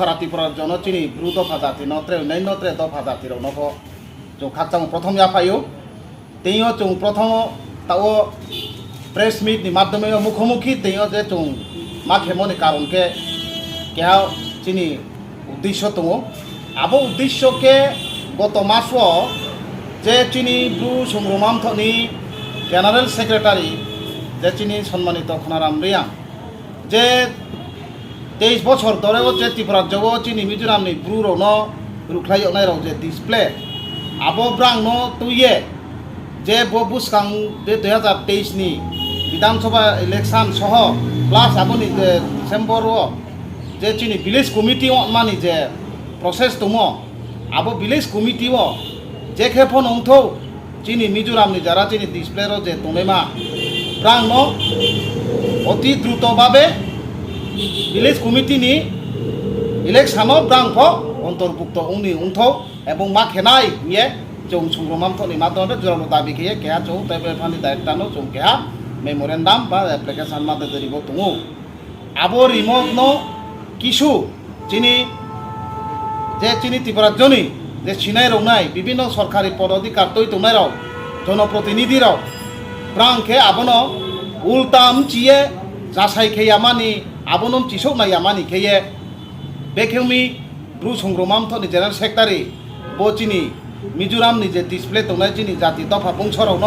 সারা ত্রিপুরার জন্য চিনি ব্রু দফা জাতি নত্রে অন্যান্য দফা জাতির নভ जों खाकचां प्रथम याफायो तेयो जों प्रथम ताओ प्रेस मीट नि माध्यमे मुखोमुखी तेयो जे जों मा खेमोनि कारण के क्या चिनी उद्देश्य दङ आबो उद्देश्य के गत मासो जे चिनी ब्रु संग्रामांथनि जेनारेल सेक्रेटारि जे चिनी सम्मानित खनाराम रियां जे 23 বছর ধরেও যে ত্রিপুরা জগো চিনি মিজোরামনি ব্রু রनो रुख्लायो नाय राव जे डिसप्ले आबो ब्रांग न तुये जे बो बुसखां जे 2023 नि विधानसभा इलेक्शन सह प्लास आबोनि जे डिसेम्बर जे चिनी विलेज कमिटी मानि जे प्रसेस दङ आबो विलेज कमिटी जे खेफो नंथौ चिनी मिजोरामनि जारा चिनी डिसप्ले रो जे तमेमा ब्रांग न अति द्रुत भावे विलेज कमिटी नि इलेक्शन ब्रांग अंतर्भुक्त उनि उन्थौ एवं मा खेनाय ये जों संग्रामांथनि माध्यमे जुरालो दाबि खेये केहा चौ तेबेफानि दायित्वनो जों केहा मेमोरेन्डाम बा एप्लिकेशन मादे जरिबो दङ आबो रिमोट न किसु चिनी जे चिनी त्रिपुराजनि जे सिनाय रौनाय विभिन्न सरकारि पदाधिकार तै तंनाय राव जनप्रतिनिधि राव ब्रांखे आबोनो उल्टाम चिये जासाय खेयामानि आबोनम चिसौ नायामानि खेये बेखेउमि ब्रु संग्रामांथनि जेनेरेल सेक्रेटारि बोचिनी मिजोरामनि जे डिसप्ले दंनाय चिनी जाति दफा बुंसराव न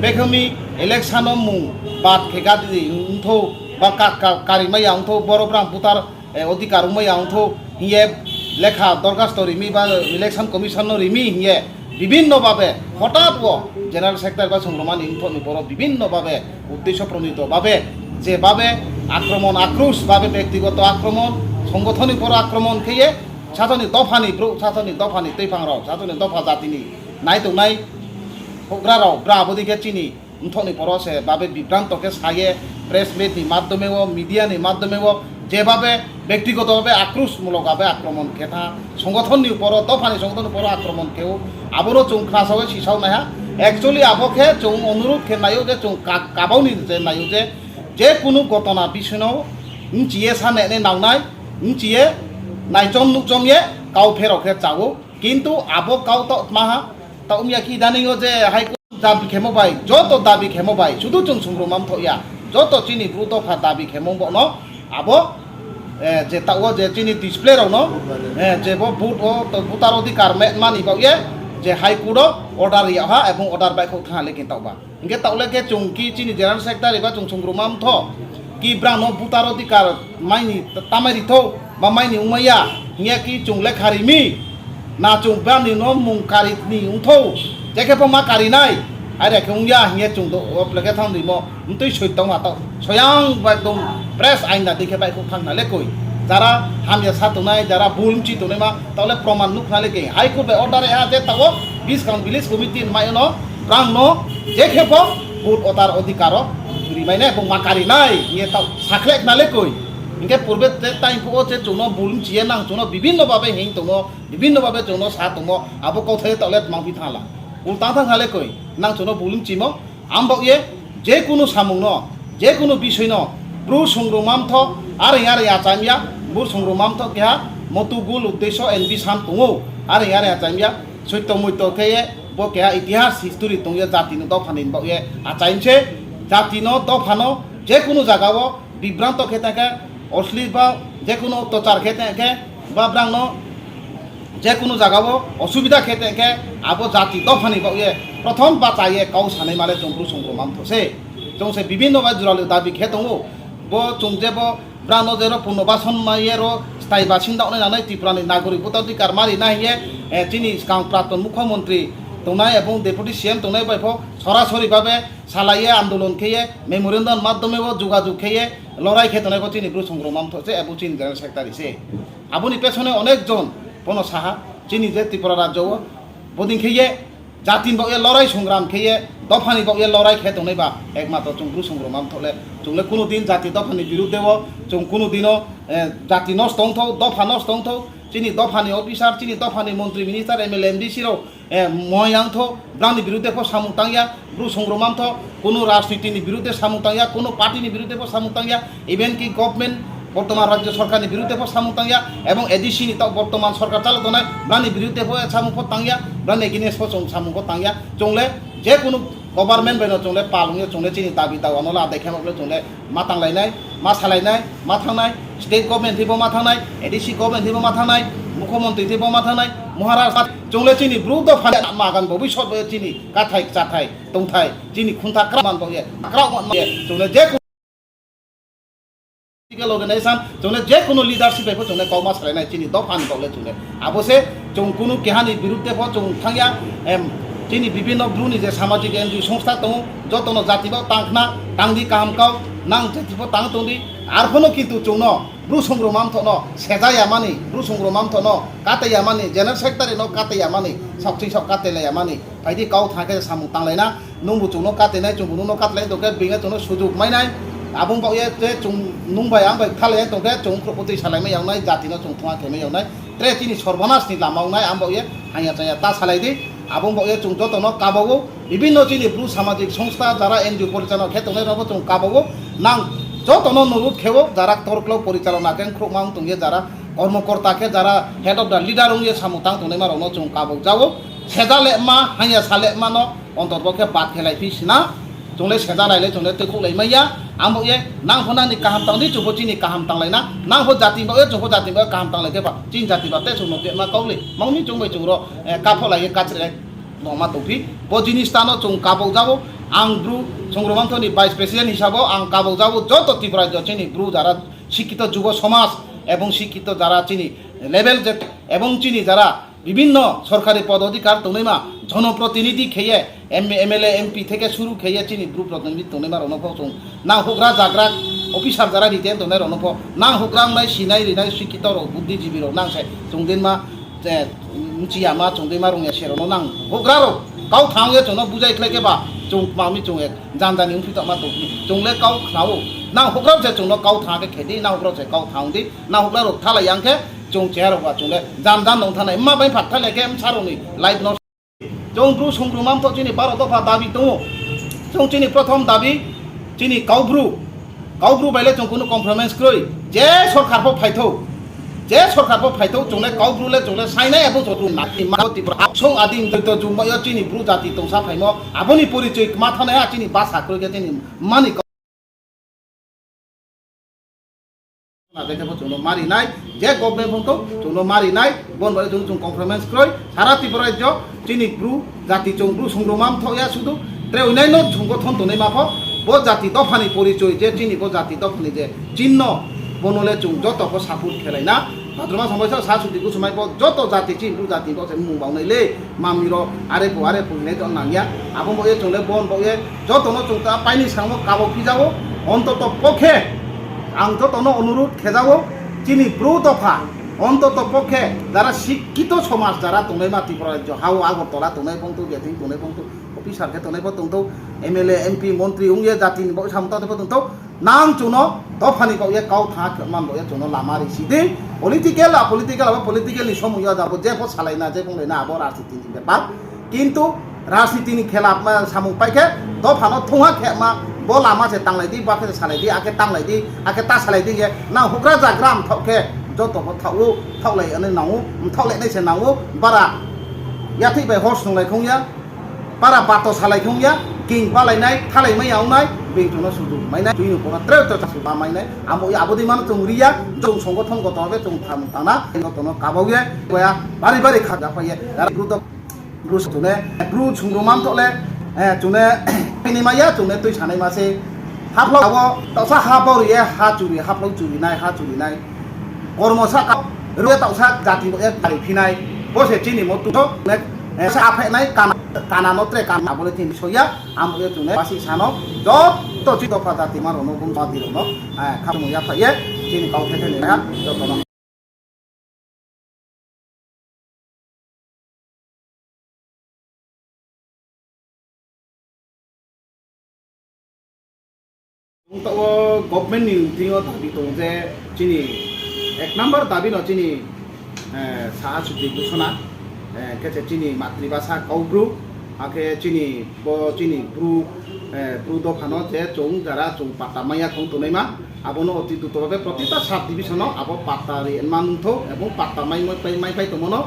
बेखेउमि इलेक्शन मुं बाद खेगादि उन्थौ बा कारिमाया उन्थौ बरब्रां भुटार अधिकार उमैया उन्थौ हिये लेखा दरखास्त रिमि बा इलेक्शन कमिशन रिमि हिये विभिन्न भावे हठाৎ जेनेरेल सेक्रेटारि बा संग्रामानि उन्थनि बर विभिन्न भावे उद्देश्य प्रणीत भावे जे भावे आक्रमण आक्रोश भावे व्यक्तिगत आक्रमण संगठननि पर आक्रमण खेये साथनि दफानि ब्रु साथनि दफानि तैफांराव साथनि दफा जातिनि नायदौनाय हग्राराव ब्राबोदिके चिनी उन्थनि परसे भावे विभ्रांत के साये प्रेस मीटनि माध्यमे मीडियानि माध्यमे जे भावे व्यक्तिगत भावे आक्रोशमूलक भावे आक्रमण खेथा संगठननि ऊपर दफानि संगठननि ऊपर आक्रमण खेव आबोनो जों क्लासाव सिसावनाया एक्चुअली आबोखे जों अनुरोध खेनायो जे जों काबावनि जे नायो जे कुनु घटना बिसयनो मिथिये साने नावनाय मिथिये नायजम नुकजम ये गाव फेरखे चावो किन्तु आबो गाव तो माहा ताउमिया कि दानियो जे हाइकोर्ट दाबि खेमबाय जत दाबि खेमबाय शुधु जों संग्रामाम थया जत चिनी ब्रु दफा दाबि खेमबो न आबो जे ताओ जे चिनी डिसप्ले राव न जे बो भुटार अधिकार मानि बाये जे हाइकोर्ट अर्डार याहा एवं अर्डार बायखौ थाले किन्तावबा इंगे तावले के चुंकी चिनी जेनेरेल सेक्रेटारि बा जों संग्रामाम थ कि ब्रानो भुटार अधिकार माइनि तामारिथौ बा माइनि उमैया हिया कि जों लेखारिमि ना जों बानि न मुंकारिनि उन्थौ जेखेफो मा कारिनाय आरे खेउया हिया जों द अप्लेके थांदिमो उन्दै सैतौ माता सयां बा एकदम प्रेस आइना देखे बायखौ थांनाले कइ যারা হামিয়া সাतनाय যারা बुलमचि तनेमा तावले प्रमाण नुखाले के हाइकोर्ट बे अर्डार या जे ताओ 20 काउंट विलेज कमिटी मायनो ब्रांग न जेखेफो भोट अतार अधिकार रिमाइने एवं मा कारिनाय हिया ताव साखलेक नाले कइ इनके पूर्वे टाइम को जे जोनो बुलम चिए नां जोनो विभिन्न भावे हें दङ विभिन्न भावे जोनो सा दङ आबो कौथे तले मांबि थाला उल्टा थांगाले कइ नां जोनो बुलम चिमो आमबो ये जे कुनु सामुं न जे कुनु बिषय न ब्रु संग्रामाम थ आरे आरे आचामिया ब्रु संग्रामाम थ क्या मतुगुल उद्देश्य एनबिसान दङ आरे आरे आचामिया सत्य मत्य खेये बो क्या इतिहास हिस्ट्री दङ जाति न दफानि बो ये आचाइनसे जाति न दफानो जे कुनु जागाव विभ्रांत खेताके अश्लील बा जे कोनो अत्याचार खेते बा ब्रांग जे कोनो जागाव असुविधा खेते आबो जाति दफानि बाये प्रथम बाचाये गाव सानै माले जों ब्रु संग्रामाम थसे जोंसे विभिन्न बा जुरालो दाबि खेतंगो बो जों जेबो ब्रांग जेरो पुनर्बासन मायेरो स्थायी बासिन्दा अनानै त्रिपुरानि नागरिक भोटाधिकार मारि नाहिये चिनी प्राक्तन मुख्यमंत्री तंनाय एवं डेपुटी सीएम तंनाय बायफो सरासरि भावे सालाये आंदोलन खेये मेमोरेन्डाम माध्यमे जोगाजोग खेये लड़ाई खेतने को चिनी ब्रु संग्रामाम थसे एबो चिनी जेनेरेल सेक्रेटारि से आबोनि पेछने अनेक जन पन साहा चिनी जे त्रिपुरा राज्य बदिं खेये जातिन बाये लड़ाई संग्राम खेये दफानि बाये लड़ाई खेतने बा एकमात्र जों ब्रु संग्रामाम थले जोंले कुनु दिन जाति दफानि बिरुद्धे जों कुनु दिनो जाति नष्ट दंथौ दफा नष्ट दंथौ चिनी दफानि अफिसार चिनी दफानि मंत्री मिनिस्टार एमएलए एमडीसी रो मयांथ ब्रांनि बिरुद्धे को सामुतांगिया ब्रु संग्रामाम थ कोनो राजनीतिनि बिरुद्धे सामुतांगिया कोनो पार्टीनि बिरुद्धे को सामुतांगिया इवेन कि गवर्नमेंट বর্তমান রাজ্য সরকারनि বিরুদ্ধে সামু তাंगिया এবং एडिसि नि বর্তমান সরকার চালাতো নাই ব্রানি বিরুদ্ধে সামু তাंगिया ব্রানি গিনেস সামু তাंगिया চংলে যে কোনো गभर्नमेंट बेनो चंले पालुंगे चंले चिनि दाबि दावानो ला देखामले चंले मा तांलायनाय मा सालायनाय मा थांनाय स्टेट गभर्नमेंट हिबो मा थांनाय एडिसि गभर्नमेंट हिबो मा थांनाय मुख्यमंत्री हिबो मा थांनाय महाराष्ट्र चंले चिनि ब्रुद फाले मागान भविष्यत चिनि काथाय जाथाय दंथाय चिनि खुंथा क्रामान बये क्राउन चंले जे ऑर्गेनाइजेशन चंले जे कोनो लीडरशिप एफो चंले कौमा सालायनाय चिनि दफान बले चंले आबोसे चं कुनु केहानि बिरुद्धे फ चं थांगिया चिनि विभिन्न ब्रुनि जे सामाजिक एनजिओ संस्था दं जतन जातिबो तांखना तांदि कामकाव नां जातिबो तां तंदि आरफोनो किन्तु चौनो ब्रु संग्रमाम थनो सेजाया मानि ब्रु संग्रमाम थनो कातैया मानि जेनेरेल सेक्रेटारि नो कातैया मानि साबसिन सब कातैलाया मानि फायदि गाव थांखे सामु तांलायना नंबु चौनो कातैनाय चंबुनो नो कातलाय दके बिंगे चौनो सुजुग मायनाय आबुं बावये जे चं नुंबाय आं बाय खालाय दके चं प्रपति सालायमे यावनाय जातिनो चं थुङा खेमे यावनाय त्रे चिनि सर्वनाशनि लामावनाय आं बावये हाया जाया ता सालायदि आबुं बावये चं जतन काबावो विभिन्न चिनि ब्रु सामाजिक संस्था जारा एनजिओ परिचालन खेतने रबो चं काबावो नां जतन नुरुत खेवो जारा तर्कलो परिचालना केन ख्रुमां तुंगे जारा कर्मकर्ता के जारा हेड ऑफ द लीडर उंगे सामुतां तुने मारनो चं काबाव जावो सेजाले मा हाया साले मानो अंतरबके बात खेलाय फिसना चंले सेजा रायले चंले तेखौ लैमैया आंबो ये नां होनानि काहाम तांनि चुबो चिनि काहाम तांलायना नां हो जाति बो चुबो जाति बो काहाम तांलायके बा चिन जाति बाते सुनो ते मा कावले मावनि चंबै चंरो काफो लाये काचरे नमा तौफि बो जिनिसतानो चं काबाव जावो आं ब्रु संग्रमांथनि भाइस प्रेसिडेंट हिसाबै आं काबाव जावो जत त्रिपुरा चिनि ब्रु जारा शिक्षित युव समाज एवं शिक्षित जारा चिनि लेभेल जे एवं चिनि जारा विभिन्न सरकारी पदाधिकार तोनेमा जनप्रतिनिधि खेये एमएलए एमपी থেকে শুরু খেয়ে চিনি গ্রুপ প্রতিনিধি তনেমা রনফ চং না হুগ্রা জাগ্রা অফিসার যারা রিটেন তনে রনফ না হুগ্রা নাই সিনাই রিনাই শিক্ষিত বুদ্ধিজীবী র নাংছে চংদিনমা মুচিয়া মা চংদিমা রং সেরনো নাং হুগ্রা র গাव थांगे चंनो बुजाय खलेके बा चं मामी चं एक जानजानि उफिता मा तो चंले गाव खावो ना हुग्रा जे चंनो गाव थांगे खेदि ना हुग्रा जे गाव थांदि ना हुग्रा र थालाय आंखे चं चेर बा चंले जानजान नं थानाय मा बाय फाट थालेके एम सारनि लाइफ न जों ब्रु संग्रुमाम तो चिनि 12 दफा दाबि दङ जों चिनि प्रथम दाबि चिनि गावब्रु बायले जों कुनु कम्प्रमाइज क्रय जे सरकारखौ फायथौ जे सरकारखौ फायथौ जोंले गावब्रुले जोंले साइनाय एबो जतु नाति मावति आसौ आदिम जत जुमय चिनि ब्रु जाति तंसा फायमो आबनि परिचय मा थानाया चिनि बासा क्रय चिनि मानि ना देखो जोंनो मारिनाय जे गभर्नमेंट फंतो जोंनो मारिनाय बन बारे जों कम्प्रमाइज क्रय सारा त्रिपुरा राज्य चिनि ब्रु जाति जों ब्रु संग्रमाम थया सुदु त्रे उनायनो संगठन तने माफो बो जाति दफानि परिचय जे चिनि बो जाति दफानि जे चिन्ह बनले जों जतको सापुट खेलायना भाद्रमा समयसा सासुति गुसुमाय बो जत जाति चिन ब्रु जाति बो मुं बावनायले मामिरो आरे बुने तो नांगिया आबो बो ए जोंले बन बो ए जतनो जोंता पाइनि सांगो काबो फिजावो अन्तत पक्षे आं जतनो अनुरोध खेजावो चिनि ब्रु दफा অন্তত পক্ষে যারা শিক্ষিত সমাজ যারা তনে মাতি রাজ্য হাও আগরতলা তনে পংতু গেথিং তনে পংতু অফিসারকে তনে পংতু এমএলএ এমপি মন্ত্রী উংয়ে জাতিনি বো সামতাতে পংতু নাং চুনো দফানি কয়ে কাউ থা মান বয়ে চুনো লামারি সিদে পলিটিক্যাল নি সময় যাবো যে ফ সালাইনা যে বুंलायना আবো রাজনীতিनि ব্যাপার কিন্তু রাজনীতিनि খেলা সামু পাইকে দফানো থুঙা খেमा बो लामा से तांलायदि बाखे सालायदि आके तांलायदि आके ता सालायदि ना हुग्रा जाग्राम थके जत थावो थावलाय अने नावो थावलायनाय से नावो बारा याथै बाय हर्स नंलायखौया बारा बातो सालायखौया किं बालायनाय थालायमै आवनाय बेंथनो सुदु मायनाय जुइनो परा त्रेत तासु बामायनाय आबोदि मान चंगरिया जों संगठन गतबे जों थाना गतनो काबावगे गया बारि बारि खाजा फाये ग्रु सुने ग्रु छुंग्रुमान तले चुने पिनिमाया चुने तुइ सानाय मासे हाफ्लाव तावसा हाबावरिये हा चुरिनाय कर्मसा रुए तावसा जाति गारि फिनाय बसे चिनि मतुतो एसे आफायनाय काना नत्रे काना बोले तिनि सया आमबो चुने बासि सानो जत चि दफा जाति मारनो गुन जातिरनो खामुया फाये चिनि काउथेथे नेहा जतनो तो गभर्नमेंट नि उथिङो दाबि दं जे चिनि एक नम्बर दाबि न चिनि साहा सुति घोषणा केसे चिनि मातृभाषा गावब्रु आके चिनि ब्रु প্রুদ ফানো যে চৌ যারা চৌ পাতা মাইয়া থং তুনাইমা আবনো অতি দ্রুতভাবে প্রতিটা সাব ডিভিশনও আবো পাতা মানথ এবং পাতা মাই পাই তমনো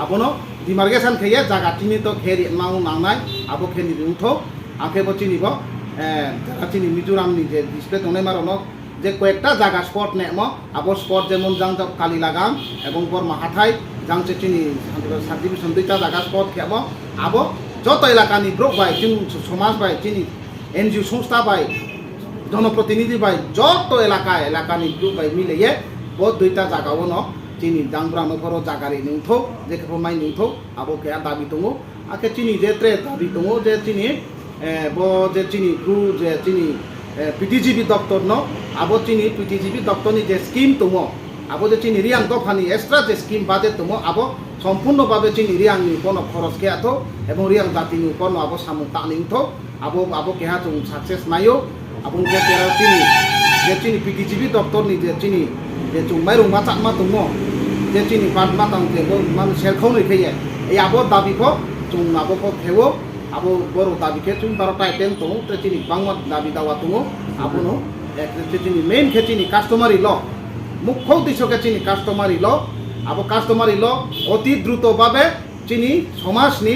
আবনো ডিমার্গেশন খেয়ে জায়গা চিনি তো খেয়ে মাউ নাংনাই আবো খেয়ে উঠো আখেবো চিনিব যারা চিনি মিজোরামনি যে ডিসপ্লে তুনাইমারনো যে কয়েকটা জায়গা স্পট নেম আবো স্পট যেমন জাং কালি লাগাম এবং বর্মা হাথাই জাংচে চিনি সাব ডিভিশন দুইটা জায়গা স্পট খেব আবো যত এলাকানি গ্রুপ বাই সমাজ বাই চিনি এনজিও সংস্থা বাই জনপ্রতিনিধি বাই যত এলাকানি গ্রুপ বাই মিলিয়ে বহুত দুইটা জায়গাও ন চিনি জাংব্রা নগর জাগারি নিউথো যে খেপো মাই নিউথো আবো কে দাবি দङ আকে চিনি যে ত্রে দাবি দङ যে চিনি যে চিনি গ্রু যে চিনি পিটিজিবি দপ্তর ন আবো চিনি পিটিজিবি দপ্তরনি যে স্কিম দङ আবো যে চিনি রিয়াং দফানি এক্সট্রা যে স্কিম বাজেট দङ আবো সম্পূর্ণভাবে চিনি রিয়াংনি কোনো খরচ খেয়াথো এবং রিয়াং জাতিনি কোনো আবো সামু তানিংথো আবো কেহা जों সাকসেস নাইও আবো কে তেরা চিনি যে চিনি পিটিজিবি দপ্তরনি যে চিনি যে जों মাইরং মাচাকমা দङ যে চিনি বাদ মাতাং যে মান সেরখাউনি খেয়ে এই আবো দাবিখো जों আবোখো খেও আবো বড় দাবিকে जों 12টা আইটেম দङ তে চিনি বাংলা দাবি দাওয়া দङ আবনো যে চিনি মেইন খে চিনি কাস্টমারি ল মুখ্য উদ্দেশ্যকে চিনি কাস্টমারি ল আবো কাস্টমারি ল অতি দ্রুতভাবে চিনি সমাজনি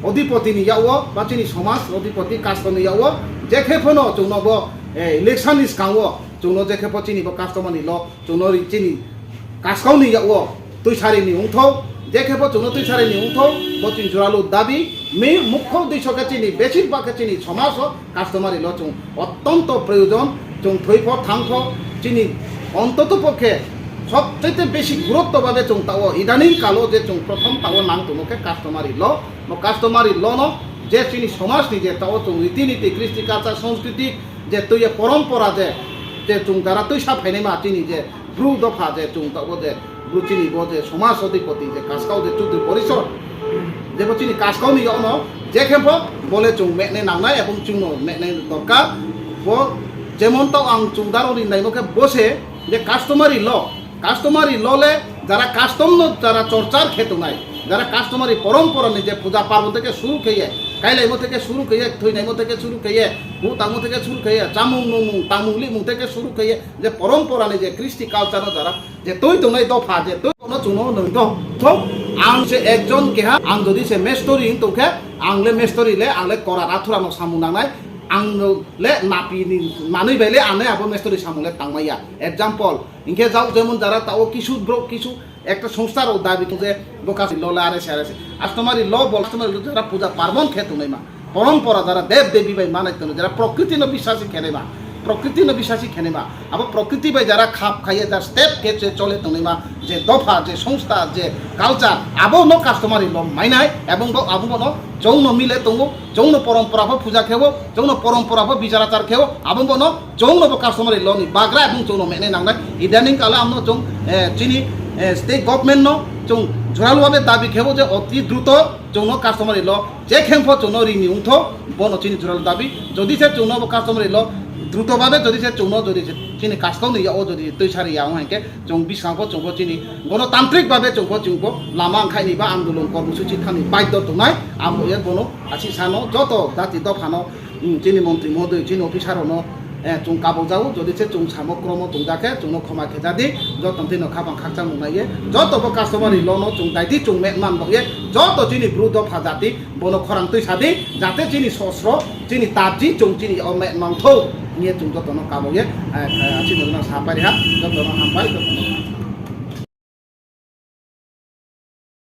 অধিপতি নিয়াও বা চিনি সমাজ অধিপতি কাস্টমার নিয়াও যে খেপনো जोंनोब इलेक्शन इस्काओ जोंनो जे खेपो चिनि बो कास्टमार ल जोंनो चिनि कास्काउ नियाओ तुइसारि नि उंथौ जे खेपो जोंनो तुइसारि नि उंथौ बो चिनि जुरालु दाबी मे मुख्य उद्देশ্যকে চিনি বেশিরভাগে চিনি সমাজ কাস্টমার ল जों অত্যন্ত প্রয়োজন जों থইফ থাংফ চিনি অন্তত পক্ষে সবচেয়ে বেশি গুরুত্বভাবে जों তাও ইদানিং কালো যে जों প্রথম তাও নাং তোমাকে কাস্টমারি ল ন যে চিনি সমাজ নিজে তাও जों রীতিনীতি কৃষ্টি কালচার সংস্কৃতি যে তুই পরম্পরা যে जों যারা তুই সাফাইনাই মা চিনি যে ব্রু দফা যে जों তাও যে ব্রু চিনি বো যে সমাজ অধিপতি যে কাসকাও যে চুদ্র পরিষদ যে চিনি কাসকাও নিও ন যে খেপ বলে जों মেনে নাংনাই এবং जों মেনে দরকার বো যেমন তাও আং जों দারনি নাইমকে বসে যে কাস্টমারি ললে যারা যারা চর্চার ক্ষেত্র নাই যারা কাস্টমারি পরম্পরা নিজে পূজা পার্বণ থেকে শুরু খেয়ে কাইলাইমো থেকে শুরু খেয়ে থইনাইমো থেকে শুরু খেয়ে তামো থেকে শুরু খেয়ে চামুং নুমুং তামুংলি মুং থেকে শুরু খেয়ে যে পরম্পরা নিজে কৃষ্টি কালচার যারা যে তুই নাই দফা যে তুই কোনো চুনো নই তো আং সে একজন কেহা আং যদি সে মেস্টরি তোকে আংলে মেস্টরিলে আংলে করা রাথুরানো সামু নাংনাই आंले नापी मानै बायले आने आबो मेस्टरी सामले तांमाया एग्जाम्पल इनके जाओ जेमन जारा ताओ किछु किछु একটা সংস্থার দাবি যে বোকাসি ললা আরে সারে আস্তমারি ল বল আস্তমারি যারা পূজা পার্বণ খেত নইমা পরম্পরা যারা দেব দেবী বাই মানাইতো যারা প্রকৃতি ন বিশ্বাসী খেনেমা প্রকৃতি ন বিশ্বাসী খেনেমা আবার প্রকৃতি বাই যারা খাপ খাইয়ে যার স্টেপ কেচে চলে তনিমা যে দফা যে সংস্থা যে কালচার আবো ন কাস্টমারি ল মাইনাই এবং আবো ন যৌন মিলে তঙ্গু যৌন পরম্পরা পূজা খেব যৌন পরম্পরা বিচারাচার খেব আবো ন যৌন কাস্টমারি লনি বাগরা এবং যৌন মেনে নাংনাই ইদানিং কালে আমনো যৌ চিনি স্টেট গভর্নমেন্ট जों जुरालुभावे दाबि खेबो जे अति द्रुत जोंनो कास्टमारि ल जे खेमफो जोंनो रिनि उंथो बनो चिनि जुराल दाबि जदि से जोंनो कास्टमारि ल द्रुतभावे जदि से जोंनो जदि चिनि कास्टमाव नि याओ जदि तैसारि याओ हांके जों बिसांखो जोंखो चिनि गणतान्त्रिक भावे जोंखो लामा ओंखायनि बा आन्दोलन कर्मसूचि खानि बाध्य दंनाय आमो ए बनो आसि सानो जत जाति दफानो चिनि मन्त्रि महोदय चिनि अफिसारनो जों काबो जाओ जदि से जों सामक्रम जों जाके जोंनो क्षमा खेजादि जतन दिन खाबां खाकचा मुनाये जतबो कास्टमारि लनो जों दाइदि जों मेटमान बये जत चिनि ब्रुद फाजाति बनो खरां तैसादि जाते चिनि सस्र चिनि ताबजि जों चिनि मेटमान थौ निये जों जतन काबोये चिनि सापारिहा जतन हामबाय जतन